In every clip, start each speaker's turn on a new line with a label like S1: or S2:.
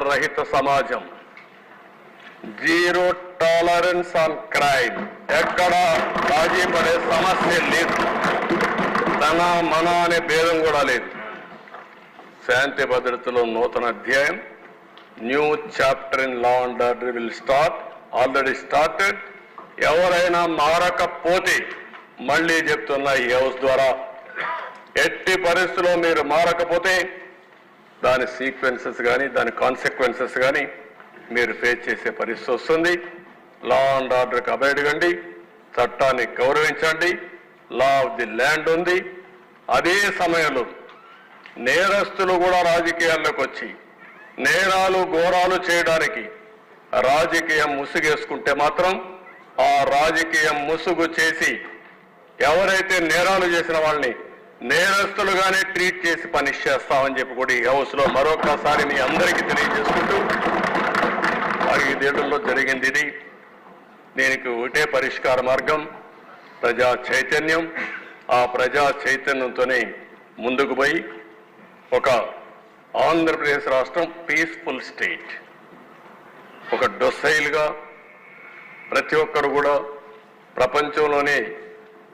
S1: రహిత సమాజం, zero tolerance on crime, ఎక్కడ రాజీ పడే సమస్య లేదు, తన మన అనే భేదం కూడా లేదు. శాంతి భద్రతలో నూతన అధ్యాయం, new chapter in law and order will start, already started. ఎవరైనా మారకపోతే మళ్ళీ చెప్తున్నా ఈ హౌస్ ద్వారా, ఎట్టి పరిస్థితుల్లో మీరు మారకపోతే దాని సీక్వెన్సెస్ కానీ దాని కాన్సిక్వెన్సెస్ కానీ మీరు ఫేస్ చేసే పరిస్థితి వస్తుంది. లా అండ్ ఆర్డర్కి అబైడ్కండి, చట్టాన్ని గౌరవించండి, లా ఆఫ్ ది ల్యాండ్ ఉంది. అదే సమయంలో నేరస్తులు కూడా రాజకీయాల్లోకి వచ్చి నేరాలు ఘోరాలు చేయడానికి రాజకీయం ముసుగేసుకుంటే మాత్రం ఆ రాజకీయం ముసుగు చేసి ఎవరైతే నేరాలు చేసిన వాళ్ళని నేరస్తులుగానే ట్రీట్ చేసి పనిష్ చేస్తామని చెప్పి కూడా ఈ హౌస్లో మరొకసారి మీ అందరికీ తెలియజేసుకుంటూ, 5 ఏళ్లలో జరిగింది ఇది. దీనికి ఒకటే పరిష్కార మార్గం, ప్రజా చైతన్యం. ఆ ప్రజా చైతన్యంతోనే ముందుకు పోయి ఒక ఆంధ్రప్రదేశ్ రాష్ట్రం పీస్ఫుల్ స్టేట్, ఒక డొసైల్గా ప్రతి ఒక్కరు కూడా ప్రపంచంలోనే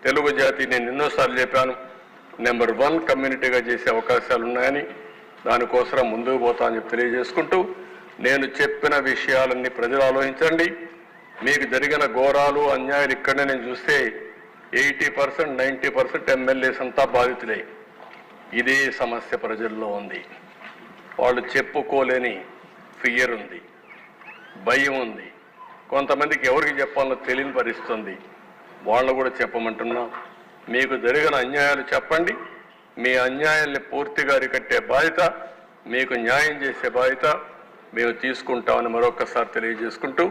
S1: తెలుగు జాతి, నేను ఎన్నోసార్లు చెప్పాను, నెంబర్ 1 కమ్యూనిటీగా చేసే అవకాశాలు ఉన్నాయని, దానికోసం ముందుకు పోతా అని తెలియజేసుకుంటూ, నేను చెప్పిన విషయాలన్నీ ప్రజలు ఆలోచించండి. మీకు జరిగిన ఘోరాలు అన్యాయాలు ఇక్కడనే నేను చూస్తే 80% 90% ఎమ్మెల్యేస్ అంతా బాధితులే. ఇదే సమస్య ప్రజల్లో ఉంది. వాళ్ళు చెప్పుకోలేని ఫియర్ ఉంది, భయం ఉంది. కొంతమందికి ఎవరికి చెప్పాలో తెలియని పరిస్థితుంది. వాళ్ళు కూడా చెప్పమంటున్నా, మీకు జరిగిన అన్యాయాలు చెప్పండి. మీ అన్యాయాల్ని పూర్తిగా అరికట్టే బాధ్యత, మీకు న్యాయం చేసే బాధ్యత మేము తీసుకుంటామని మరొకసారి తెలియజేసుకుంటూ